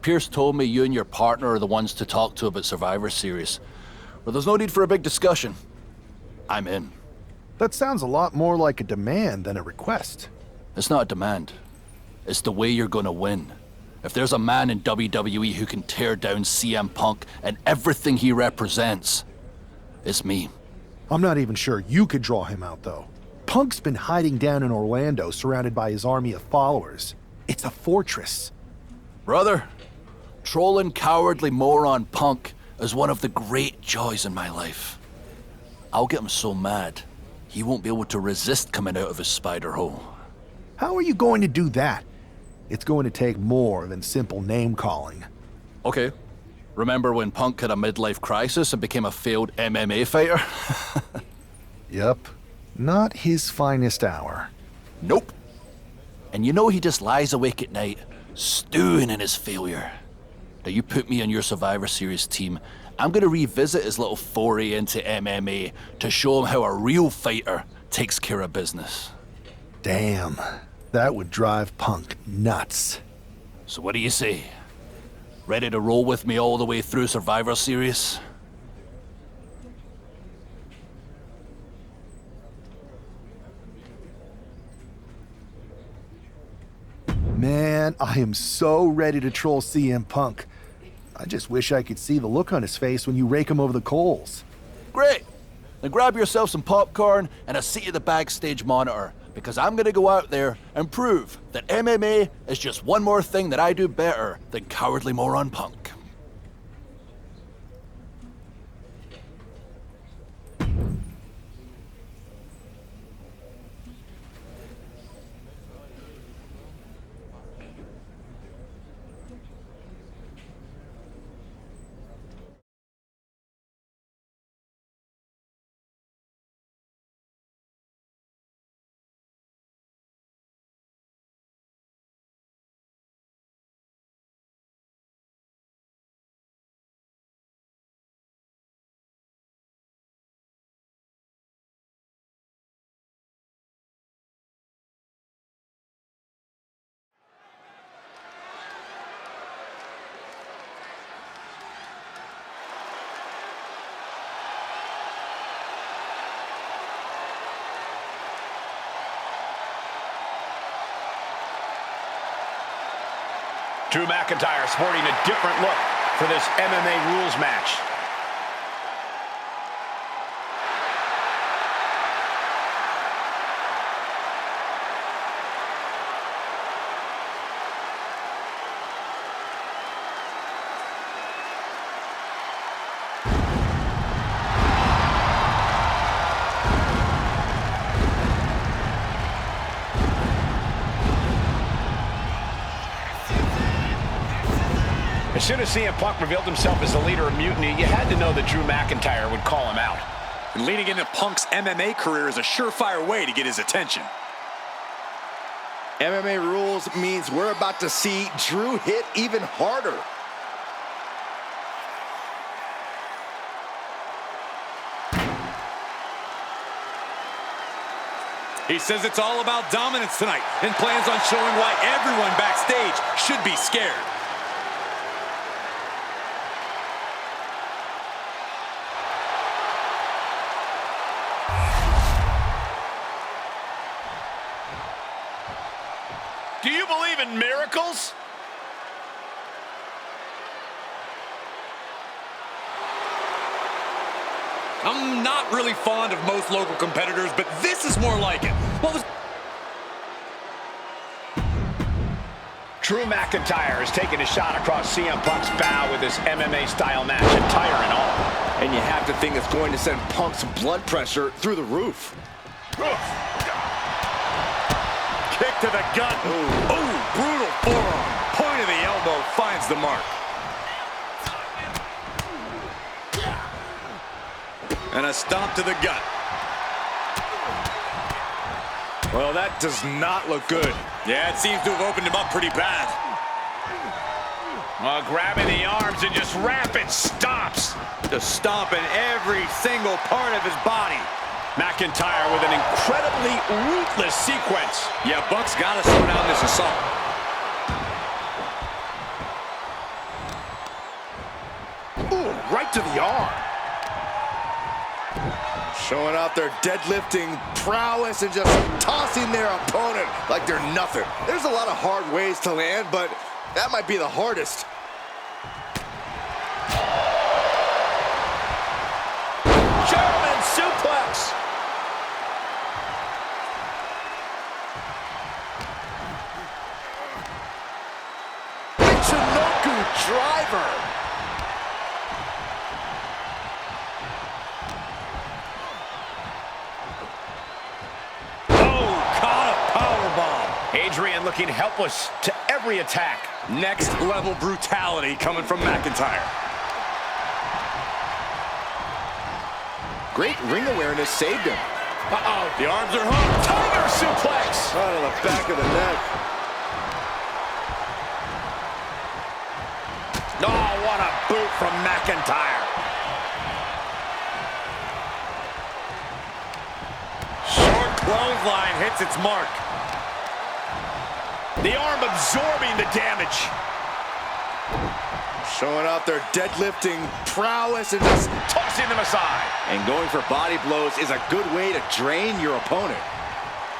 Pierce told me you and your partner are the ones to talk to about Survivor Series. But there's no need for a big discussion. I'm in. That sounds a lot more like a demand than a request. It's not a demand. It's the way you're gonna win. If there's a man in WWE who can tear down CM Punk and everything he represents, it's me. I'm not even sure you could draw him out, though. Punk's been hiding down in Orlando, surrounded by his army of followers. It's a fortress. Brother, trolling cowardly moron Punk is one of the great joys in my life. I'll get him so mad, he won't be able to resist coming out of his spider hole. How are you going to do that? It's going to take more than simple name-calling. Okay. Remember when Punk had a midlife crisis and became a failed MMA fighter? Yep. Not his finest hour. Nope. And you know he just lies awake at night, stewing in his failure. Now you put me on your Survivor Series team, I'm gonna revisit his little foray into MMA to show him how a real fighter takes care of business. Damn. That would drive Punk nuts. So what do you say? Ready to roll with me all the way through Survivor Series? Man, I am so ready to troll CM Punk. I just wish I could see the look on his face when you rake him over the coals. Great! Then grab yourself some popcorn and a seat at the backstage monitor, because I'm gonna go out there and prove that MMA is just one more thing that I do better than cowardly moron Punk. Drew McIntyre sporting a different look for this MMA rules match. As soon as CM Punk revealed himself as the leader of Mutiny, you had to know that Drew McIntyre would call him out. And leading into Punk's MMA career is a surefire way to get his attention. MMA rules means we're about to see Drew hit even harder. He says it's all about dominance tonight and plans on showing why everyone backstage should be scared. Do you believe in miracles? I'm not really fond of most local competitors, but this is more like it. What was... Drew McIntyre is taking a shot across CM Punk's bow with this MMA-style match, attire and all. And you have to think it's going to send Punk's blood pressure through the roof. Kick to the gut. Oh, brutal forearm. Point of the elbow finds the mark. And a stomp to the gut. Well, that does not look good. Yeah, it seems to have opened him up pretty bad. Grabbing the arms and just rapid stomps. Just stomping every single part of his body. McIntyre with an incredibly ruthless sequence. Yeah, Buck's got to slow down this assault. right to the arm. Showing off their deadlifting prowess and just tossing their opponent like they're nothing. There's a lot of hard ways to land, but that might be the hardest. German suplex. Michinoku driver. Adrian looking helpless to every attack. Next level brutality coming from McIntyre. Great ring awareness saved him. Uh-oh, the arms are hooked. Tiger suplex. Right on the back of the neck. Oh, what a boot from McIntyre. Short clothesline hits its mark. The arm absorbing the damage. Showing off their deadlifting prowess and just Tossing them aside. And going for body blows is a good way to drain your opponent.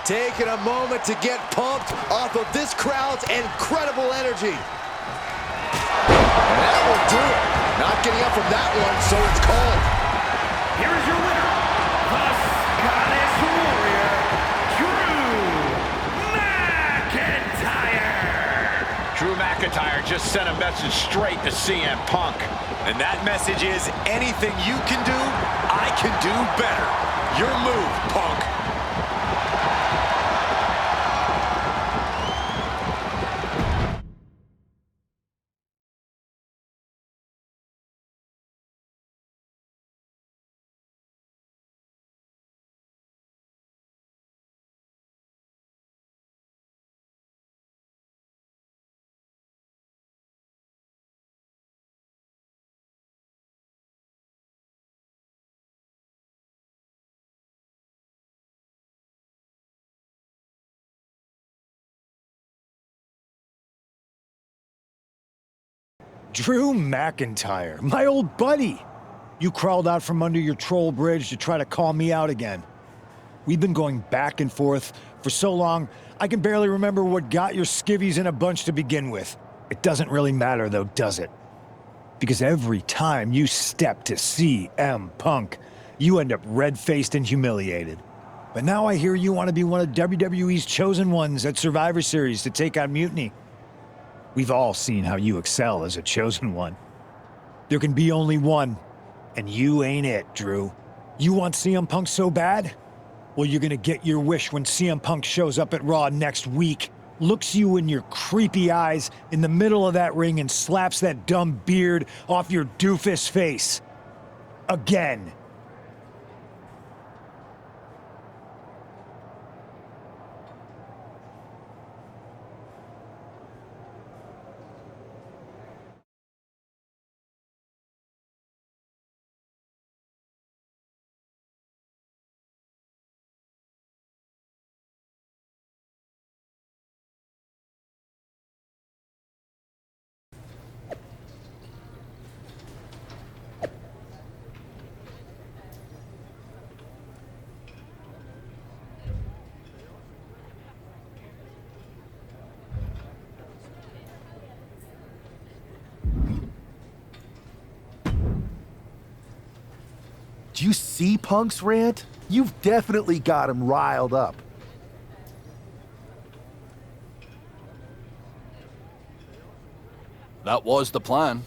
Taking a moment to get pumped off of this crowd's incredible energy. And that will do it. Not getting up from that one, so it's called. Here is your winner, the Scottish Warrior, Drew McIntyre just sent a message straight to CM Punk. And that message is, anything you can do, I can do better. Your move, Punk. Drew McIntyre, my old buddy. You crawled out from under your troll bridge to try to call me out again. We've been going back and forth for so long, I can barely remember what got your skivvies in a bunch to begin with. It doesn't really matter though, does it? Because every time you step to CM Punk, you end up red-faced and humiliated. But now I hear you want to be one of WWE's chosen ones at Survivor Series to take on Mutiny. We've all seen how you excel as a chosen one. There can be only one, and you ain't it, Drew. You want CM Punk so bad? Well, you're gonna get your wish when CM Punk shows up at Raw next week, looks you in your creepy eyes in the middle of that ring and slaps that dumb beard off your doofus face. Again. Do you see Punk's rant? You've definitely got him riled up. That was the plan.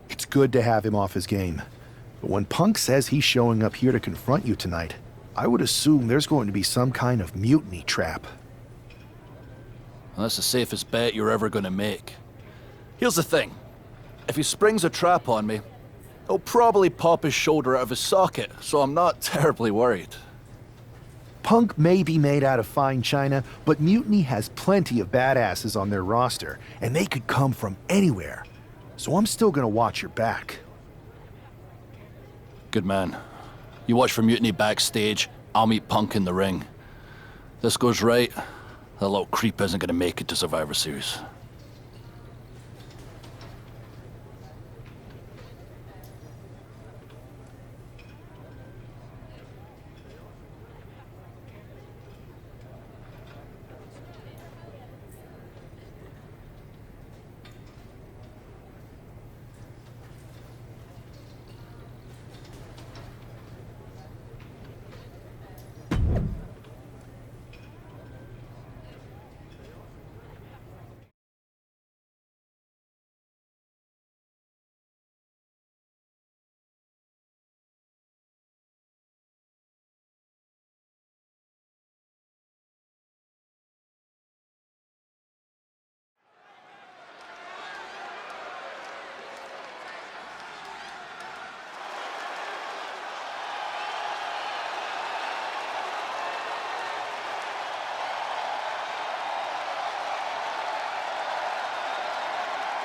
It's good to have him off his game. But when Punk says he's showing up here to confront you tonight, I would assume there's going to be some kind of mutiny trap. Well, that's the safest bet you're ever gonna make. Here's the thing. If he springs a trap on me, he'll probably pop his shoulder out of his socket, so I'm not terribly worried. Punk may be made out of fine china, but Mutiny has plenty of badasses on their roster, and they could come from anywhere. So I'm still gonna watch your back. Good man. You watch for Mutiny backstage, I'll meet Punk in the ring. This goes right, That little creep isn't gonna make it to Survivor Series.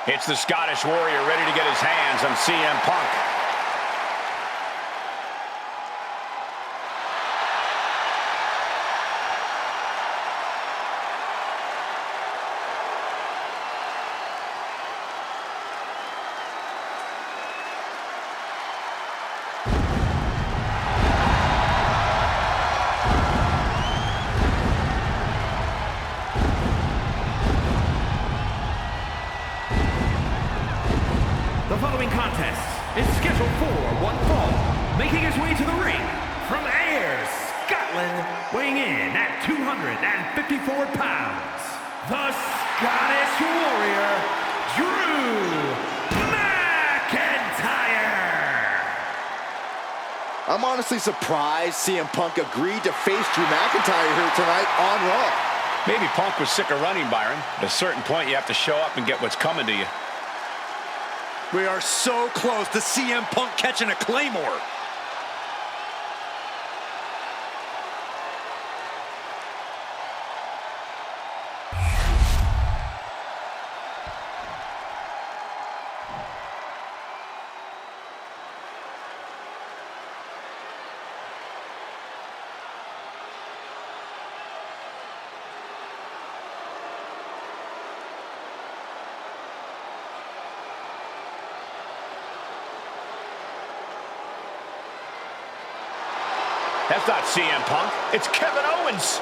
It's the Scottish Warrior ready to get his hands on CM Punk. The following contest is scheduled for one fall. Making his way to the ring from Ayr, Scotland, weighing in at 254 pounds, the Scottish Warrior, Drew McIntyre. I'm honestly surprised CM Punk agreed to face Drew McIntyre here tonight on Raw. Maybe Punk was sick of running, Byron. At a certain point, you have to show up and get what's coming to you. We are so close to CM Punk catching a Claymore. That's not CM Punk. It's Kevin Owens.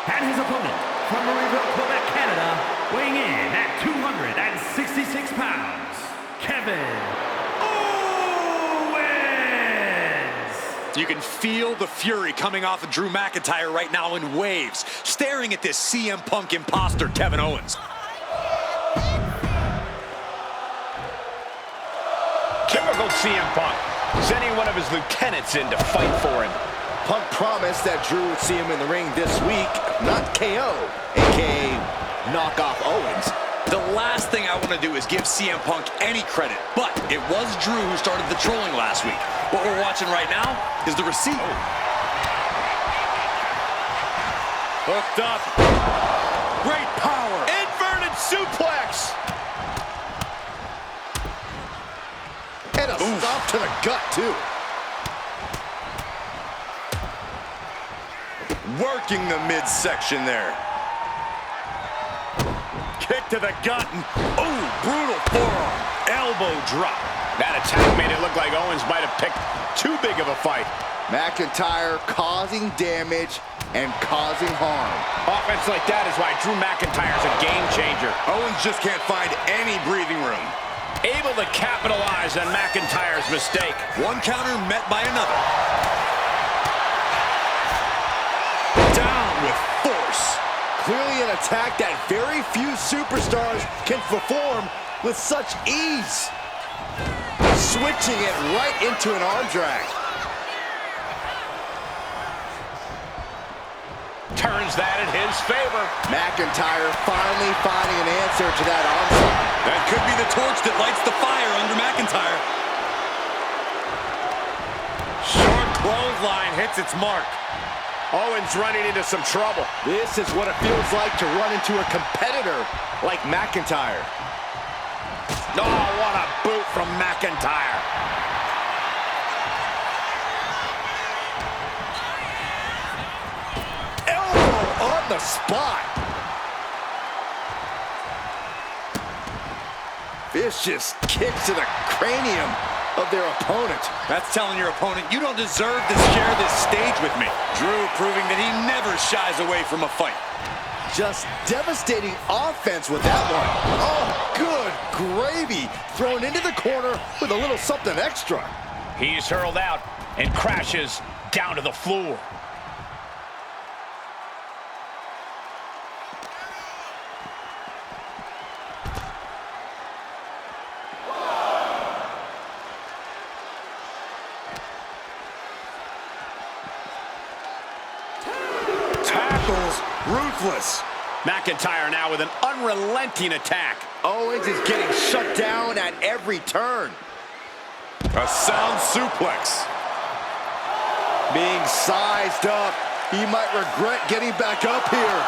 And his opponent from Myrise, Quebec, Canada, weighing in at 266 pounds, Kevin Owens! You can feel the fury coming off of Drew McIntyre right now in waves, staring at this CM Punk imposter, Kevin Owens. Typical CM Punk, sending one of his lieutenants in to fight for him. Punk promised that Drew would see him in the ring this week, not KO, aka knock off Owens. The last thing I want to do is give CM Punk any credit, but it was Drew who started the trolling last week. What we're watching right now is the receipt. Hooked up. Great power. Inverted suplex. And a stop to the gut, too. Working the midsection there. Kick to the gut. Oh, brutal forearm. Elbow drop. That attack made it look like Owens might have picked too big of a fight. McIntyre causing damage and causing harm. Offense like that is why Drew McIntyre's a game changer. Owens just can't find any breathing room. Able to capitalize on McIntyre's mistake. One counter met by another. Down with force. Clearly an attack that very few superstars can perform with such ease. Switching it right into an arm drag. Turns that in his favor. McIntyre finally finding an answer to that onslaught. That could be the torch that lights the fire under McIntyre. Short close clothesline hits its mark. Owens running into some trouble. This is what it feels like to run into a competitor like McIntyre. Oh, what a boot from McIntyre. Elbow on the spot. Vicious kicks to the cranium of their opponent. That's telling your opponent, you don't deserve to share this stage with me. Drew proving that he never shies away from a fight. Just devastating offense with that one. Oh, good gravy. Thrown into the corner with a little something extra. He's hurled out and crashes down to the floor. Ruthless. McIntyre now with an unrelenting attack. Owens is getting shut down at every turn. A sound suplex. Being sized up, he might regret getting back up here.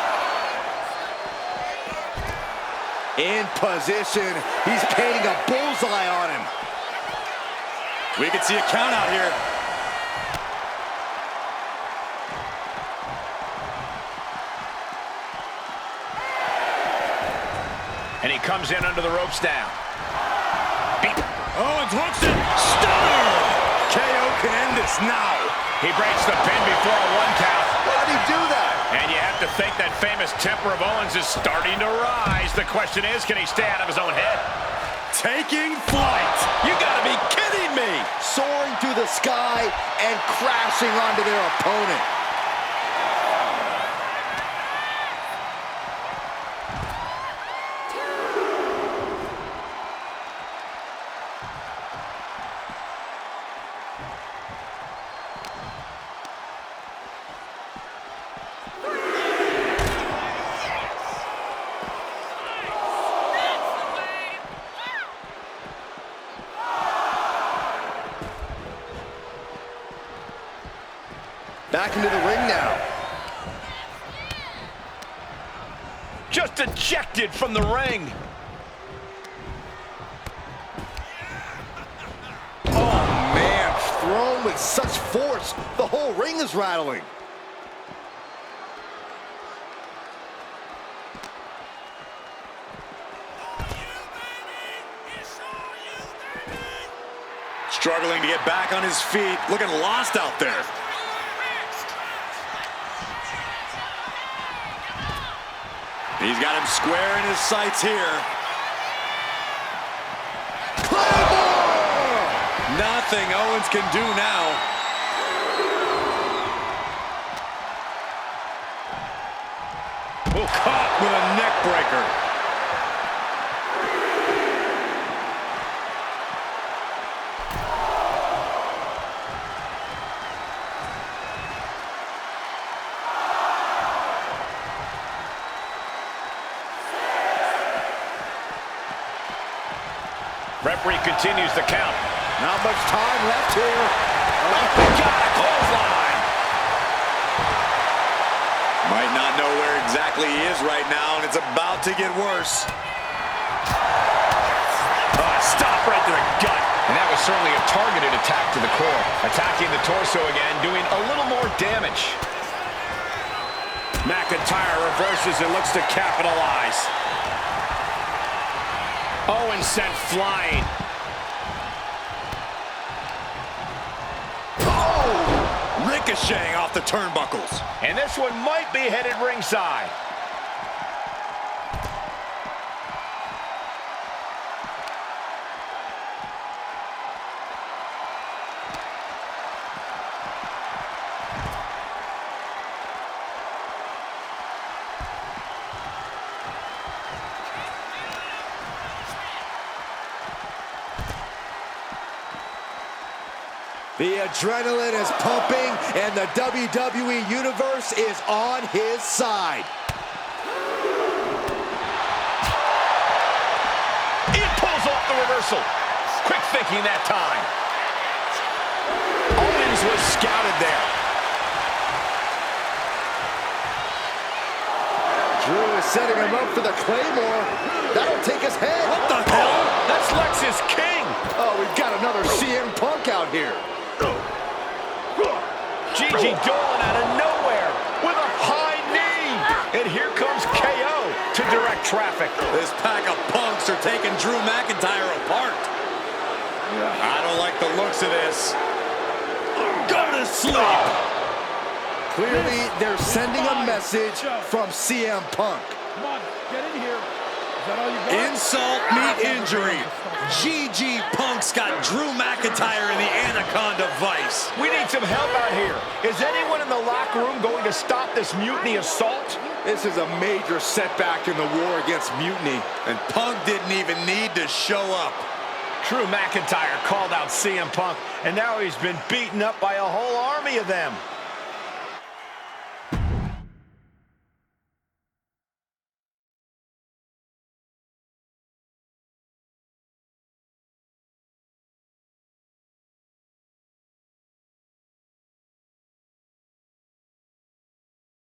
In position, he's painting a bullseye on him. We could see a count out here. And he comes in under the ropes now. Owens hooks it. Stunner! KO can end this now. He breaks the pin before a 1 count. How did he do that? And you have to think that famous temper of Owens is starting to rise. The question is, can he stay out of his own head? Taking flight. You gotta be kidding me. Soaring through the sky and crashing onto their opponent. Back into the ring now. Just ejected from the ring. Oh, man. Thrown with such force, the whole ring is rattling. Struggling to get back on his feet. Looking lost out there. He's got him square in his sights here. Claymore! Nothing Owens can do now. Oh, caught With a neck breaker. Referee continues the count. Not much time left here. Oh, got a clothesline. Might not know where exactly he is right now, and it's about to get worse. Stop right to the gut. And that was certainly a targeted attack to the core. Attacking the torso again, doing a little more damage. McIntyre reverses and looks to capitalize. Owens sent flying. Oh! Ricocheting off the turnbuckles. And this one might be headed ringside. The adrenaline is pumping, and the WWE Universe is on his side. He pulls off the reversal. Quick thinking that time. Owens Myrise was scouted there. Drew is setting him up for the Claymore. That'll take his head. What the hell? That's Lex's King. Oh, we've got another CM Punk out here. Gigi Dolan out of nowhere with a high knee. And here comes KO to direct traffic. This pack of punks are taking Drew McIntyre apart. I don't like the looks of this. Go to sleep. Clearly, they're sending a message from CM Punk. Come on, get in here. Is that all you got? Insult meet injury. GG Punk's got Drew McIntyre in the Anaconda Vice. We need some help out here. Is anyone in the locker room going to stop this mutiny assault? This is a major setback in the war against mutiny. And Punk didn't even need to show up. Drew McIntyre called out CM Punk, and now he's been beaten up by a whole army of them.